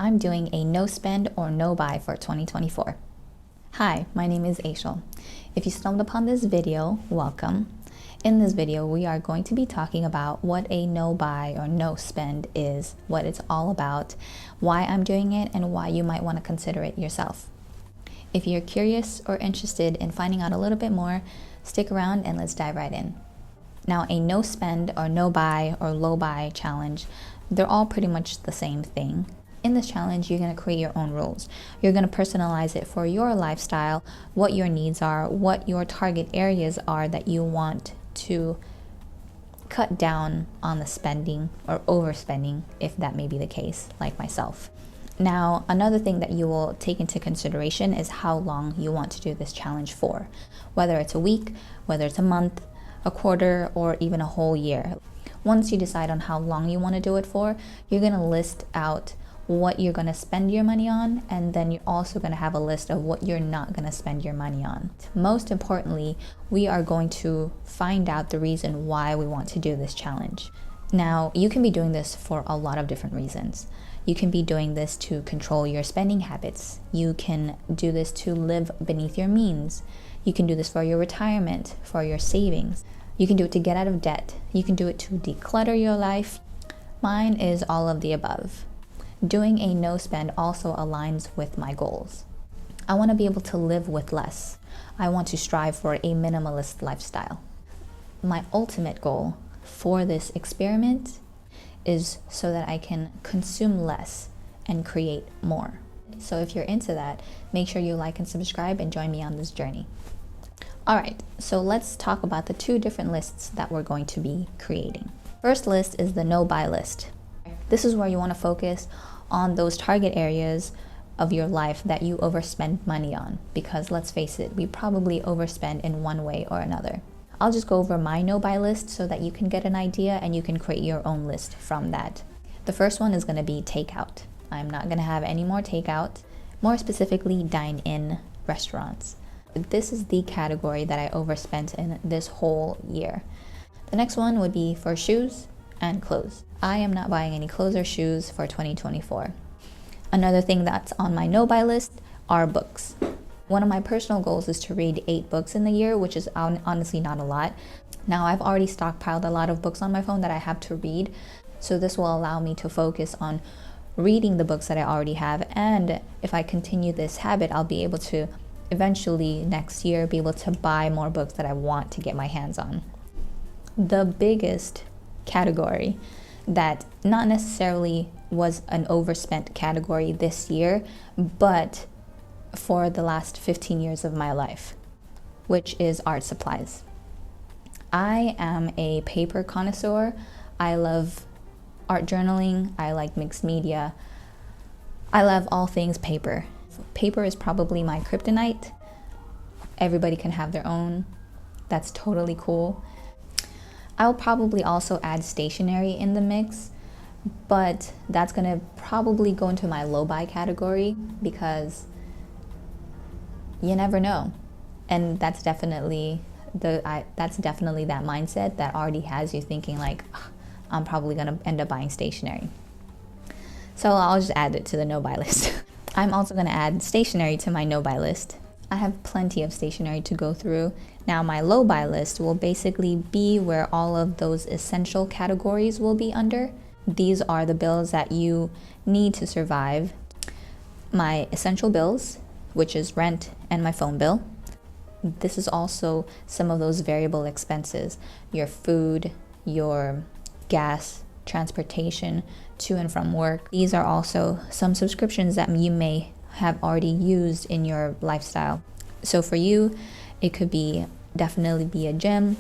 I'm doing a no spend or no buy for 2024. Hi, my name is Aishel. If you stumbled upon this video, welcome. In this video, we are going to be talking about what a no buy or no spend is, what it's all about, why I'm doing it, and why you might want to consider it yourself. If you're curious or interested in finding out a little bit more, stick around and let's dive right in. Now, a no spend or no buy or low buy challenge, they're all pretty much the same thing. In this challenge, you're going to create your own rules. You're going to personalize it for your lifestyle, what your needs are, what your target areas are that you want to cut down on the spending or overspending, if that may be the case, like myself. Now, another thing that you will take into consideration is how long you want to do this challenge for, whether it's a week, whether it's a month, a quarter, or even a whole year. Once you decide on how long you want to do it for, you're going to list out what you're going to spend your money on, and then you're also going to have a list of what you're not going to spend your money on. Most importantly, we are going to find out the reason why we want to do this challenge. Now, you can be doing this for a lot of different reasons. You can be doing this to control your spending habits. You can do this to live beneath your means. You can do this for your retirement, for your savings. You can do it to get out of debt. You can do it to declutter your life. Mine is all of the above. Doing a no spend also aligns with my goals. I want to be able to live with less. I want to strive for a minimalist lifestyle. My ultimate goal for this experiment is so that I can consume less and create more. So if you're into that, make sure you like and subscribe and join me on this journey. All right, so let's talk about the two different lists that we're going to be creating. First list is the no buy list. This is where you want to focus on those target areas of your life that you overspend money on, because let's face it, we probably overspend in one way or another. I'll just go over my no buy list so that you can get an idea and you can create your own list from that. The first one is going to be takeout. I'm not going to have any more takeout, more specifically dine-in restaurants. This is the category that I overspent in this whole year. The next one would be for shoes and clothes. I am not buying any clothes or shoes for 2024. Another thing that's on my no buy list are books. One of my personal goals is to read 8 books in the year, which is honestly not a lot. Now, I've already stockpiled a lot of books on my phone that I have to read, so this will allow me to focus on reading the books that I already have, and if I continue this habit, I'll be able to eventually next year be able to buy more books that I want to get my hands on. The biggest category that not necessarily was an overspent category this year, but for the last 15 years of my life, which is art supplies. I am a paper connoisseur. I love art journaling. I like mixed media. I love all things paper. Paper is probably my kryptonite. Everybody can have their own. That's totally cool. I'll probably also add stationery in the mix, but that's gonna probably go into my low buy category because you never know. And that's definitely that mindset that already has you thinking like, I'm probably gonna end up buying stationery. So I'll just add it to the no buy list. I'm also gonna add stationery to my no buy list. I have plenty of stationery to go through. Now, my low buy list will basically be where all of those essential categories will be under. These are the bills that you need to survive. My essential bills, which is rent and my phone bill. This is also some of those variable expenses, your food, your gas, transportation to and from work. These are also some subscriptions that you may have already used in your lifestyle. So for you, it could definitely be a gym.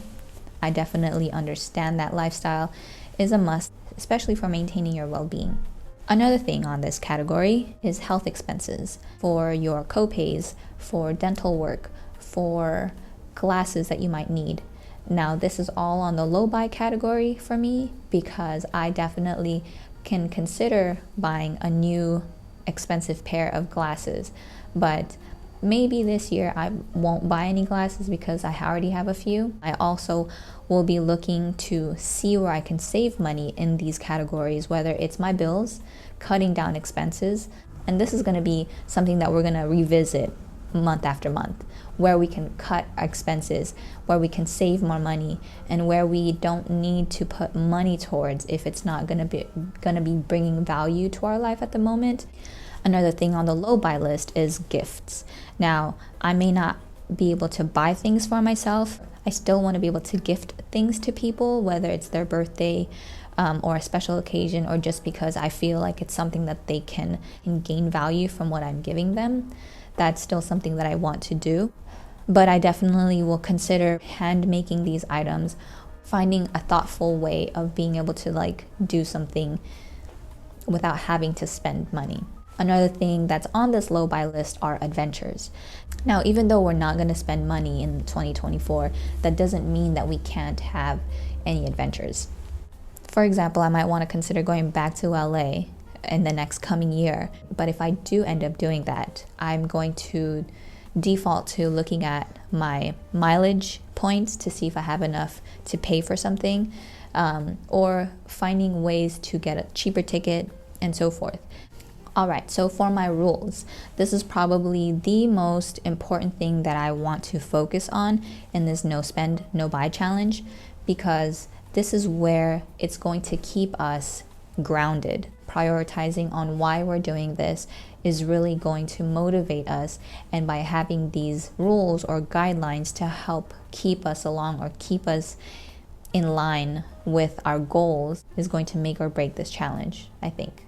I definitely understand that lifestyle is a must, especially for maintaining your well-being. Another thing on this category is health expenses for your co-pays, for dental work, for glasses that you might need. Now, this is all on the low buy category for me because I definitely can consider buying a new expensive pair of glasses, but maybe this year I won't buy any glasses because I already have a few. I also will be looking to see where I can save money in these categories, whether it's my bills, cutting down expenses. And this is going to be something that we're going to revisit month after month, where we can cut our expenses, where we can save more money, and where we don't need to put money towards if it's not going to be bringing value to our life at the moment. Another thing on the low buy list is gifts. Now, I may not be able to buy things for myself. I still want to be able to gift things to people, whether it's their birthday or a special occasion, or just because I feel like it's something that they can gain value from what I'm giving them. That's still something that I want to do. But I definitely will consider hand making these items, finding a thoughtful way of being able to do something without having to spend money. Another thing that's on this low buy list are adventures. Now, even though we're not going to spend money in 2024, that doesn't mean that we can't have any adventures. For example, I might want to consider going back to LA in the next coming year. But if I do end up doing that, I'm going to default to looking at my mileage points to see if I have enough to pay for something, or finding ways to get a cheaper ticket and so forth. All right, so for my rules, this is probably the most important thing that I want to focus on in this no spend, no buy challenge, because this is where it's going to keep us grounded. Prioritizing on why we're doing this is really going to motivate us, and by having these rules or guidelines to help keep us along or keep us in line with our goals is going to make or break this challenge, I think.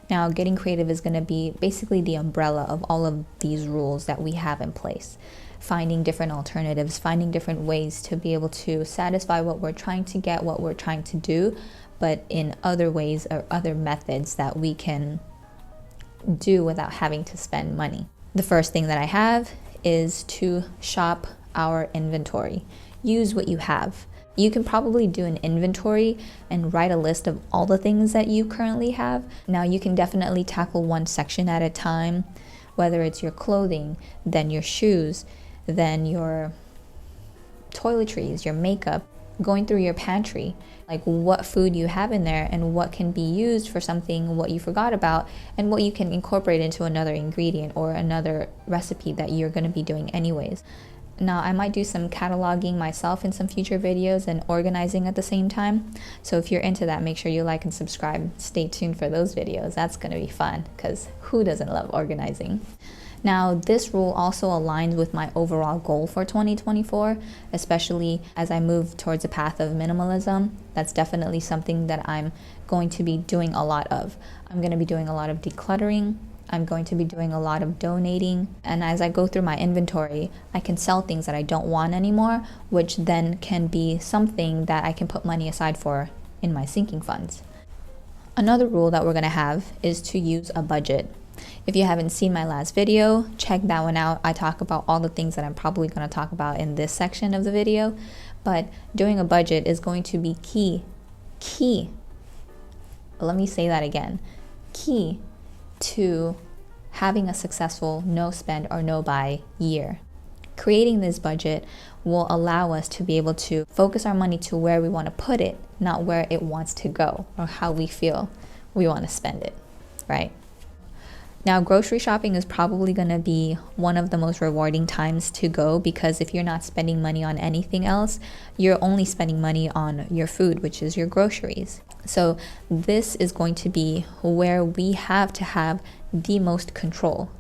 Now, getting creative is going to be basically the umbrella of all of these rules that we have in place. Finding different alternatives, finding different ways to be able to satisfy what we're trying to get, what we're trying to do, but in other ways or other methods that we can do without having to spend money. The first thing that I have is to shop our inventory. Use what you have. You can probably do an inventory and write a list of all the things that you currently have. Now, you can definitely tackle one section at a time, whether it's your clothing, then your shoes, then your toiletries, your makeup, going through your pantry, like what food you have in there and what can be used for something, what you forgot about, and what you can incorporate into another ingredient or another recipe that you're going to be doing anyways. Now, I might do some cataloging myself in some future videos and organizing at the same time. So if you're into that, make sure you like and subscribe. Stay tuned for those videos. That's going to be fun, because who doesn't love organizing? Now, this rule also aligns with my overall goal for 2024, especially as I move towards a path of minimalism. That's definitely something that I'm going to be doing a lot of. I'm going to be doing a lot of decluttering. I'm going to be doing a lot of donating. And as I go through my inventory, I can sell things that I don't want anymore, which then can be something that I can put money aside for in my sinking funds. Another rule that we're going to have is to use a budget. If you haven't seen my last video, check that one out. I talk about all the things that I'm probably going to talk about in this section of the video. But doing a budget is going to be key. Let me say that again. Key to having a successful no spend or no buy year. Creating this budget will allow us to be able to focus our money to where we want to put it, not where it wants to go or how we feel we want to spend it, right? Now, grocery shopping is probably going to be one of the most rewarding times to go, because if you're not spending money on anything else, you're only spending money on your food, which is your groceries. So this is going to be where we have to have the most control.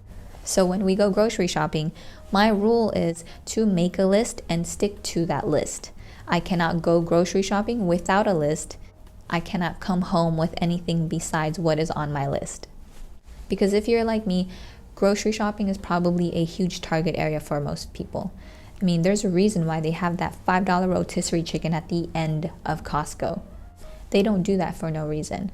So when we go grocery shopping, my rule is to make a list and stick to that list. I cannot go grocery shopping without a list. I cannot come home with anything besides what is on my list. Because if you're like me, grocery shopping is probably a huge target area for most people. I mean, there's a reason why they have that $5 rotisserie chicken at the end of Costco. They don't do that for no reason.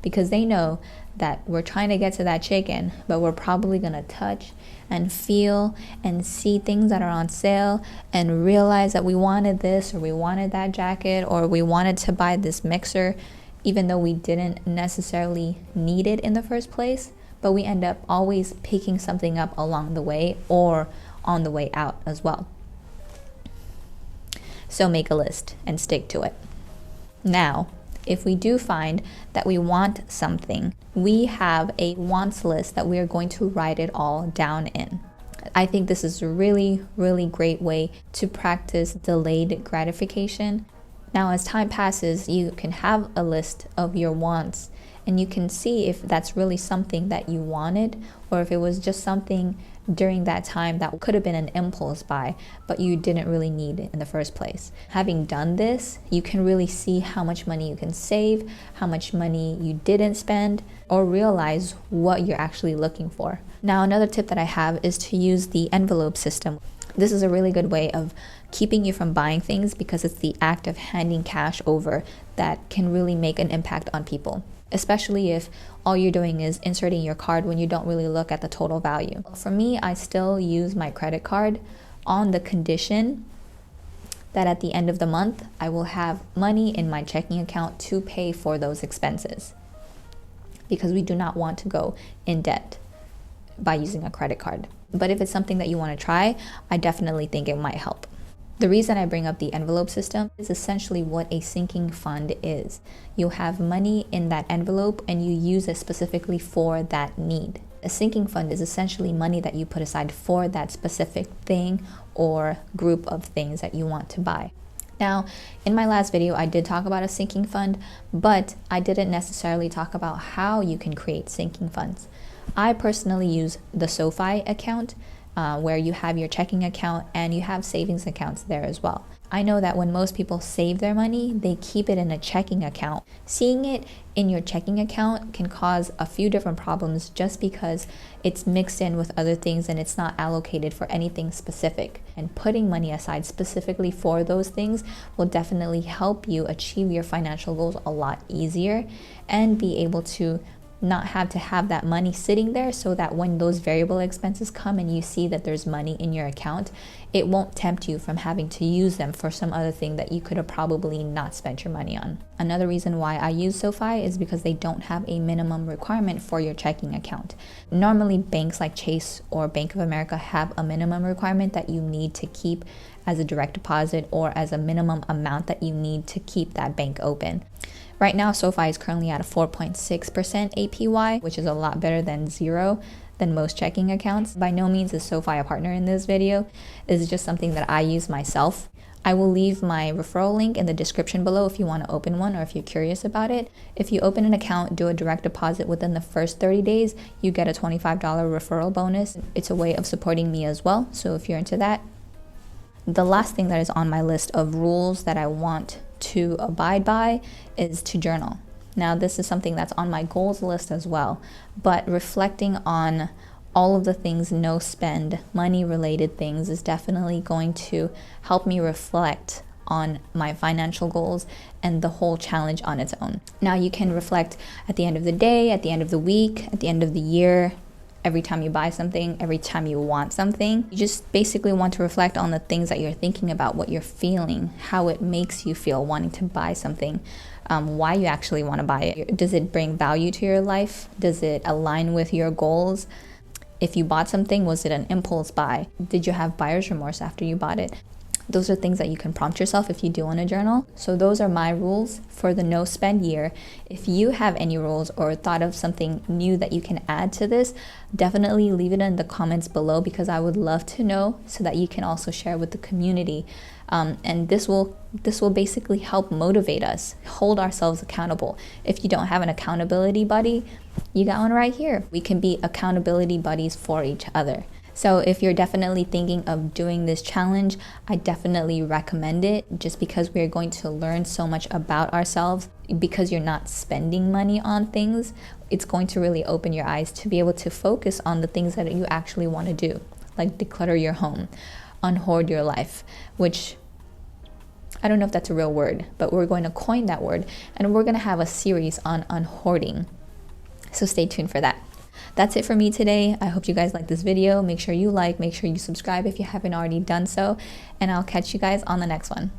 Because they know that we're trying to get to that chicken, but we're probably going to touch and feel and see things that are on sale and realize that we wanted this, or we wanted that jacket, or we wanted to buy this mixer, even though we didn't necessarily need it in the first place. But we end up always picking something up along the way or on the way out as well. So make a list and stick to it. Now, if we do find that we want something, we have a wants list that we are going to write it all down in. I think this is a really, really great way to practice delayed gratification. Now, as time passes, you can have a list of your wants and you can see if that's really something that you wanted or if it was just something during that time that could have been an impulse buy, but you didn't really need it in the first place. Having done this, you can really see how much money you can save, how much money you didn't spend, or realize what you're actually looking for. Now, another tip that I have is to use the envelope system. This is a really good way of keeping you from buying things because it's the act of handing cash over that can really make an impact on people, especially if all you're doing is inserting your card when you don't really look at the total value. For me, I still use my credit card on the condition that at the end of the month, I will have money in my checking account to pay for those expenses, because we do not want to go in debt by using a credit card. But if it's something that you want to try, I definitely think it might help. The reason I bring up the envelope system is essentially what a sinking fund is. You'll have money in that envelope and you use it specifically for that need. A sinking fund is essentially money that you put aside for that specific thing or group of things that you want to buy. Now, in my last video, I did talk about a sinking fund, but I didn't necessarily talk about how you can create sinking funds. I personally use the SoFi account, where you have your checking account and you have savings accounts there as well. I know that when most people save their money, they keep it in a checking account. Seeing it in your checking account can cause a few different problems just because it's mixed in with other things and it's not allocated for anything specific. And putting money aside specifically for those things will definitely help you achieve your financial goals a lot easier and be able to not have to have that money sitting there, so that when those variable expenses come and you see that there's money in your account, it won't tempt you from having to use them for some other thing that you could have probably not spent your money on. Another reason why I use SoFi is because they don't have a minimum requirement for your checking account. Normally, banks like Chase or Bank of America have a minimum requirement that you need to keep as a direct deposit or as a minimum amount that you need to keep that bank open. Right now, SoFi is currently at a 4.6% APY, which is a lot better than zero than most checking accounts. By no means is SoFi a partner in this video. This is just something that I use myself. I will leave my referral link in the description below if you want to open one or if you're curious about it. If you open an account, do a direct deposit within the first 30 days, you get a $25 referral bonus. It's a way of supporting me as well, so if you're into that. The last thing that is on my list of rules that I want to abide by is to journal. Now, this is something that's on my goals list as well, but reflecting on all of the things, no spend, money related things, is definitely going to help me reflect on my financial goals and the whole challenge on its own. Now, you can reflect at the end of the day, at the end of the week, at the end of the year, every time you buy something, every time you want something. You just basically want to reflect on the things that you're thinking about, what you're feeling, how it makes you feel wanting to buy something, why you actually want to buy it. Does it bring value to your life? Does it align with your goals? If you bought something, was it an impulse buy? Did you have buyer's remorse after you bought it? Those are things that you can prompt yourself if you do want to journal. So those are my rules for the no spend year. If you have any rules or thought of something new that you can add to this, definitely leave it in the comments below, because I would love to know so that you can also share with the community. And this will basically help motivate us, hold ourselves accountable. If you don't have an accountability buddy, you got one right here. We can be accountability buddies for each other. So if you're definitely thinking of doing this challenge, I definitely recommend it, just because we're going to learn so much about ourselves. Because you're not spending money on things, it's going to really open your eyes to be able to focus on the things that you actually want to do, like declutter your home, unhoard your life, which I don't know if that's a real word, but we're going to coin that word, and we're going to have a series on unhoarding. So stay tuned for that. That's it for me today. I hope you guys like this video. Make sure you like, make sure you subscribe if you haven't already done so, and I'll catch you guys on the next one.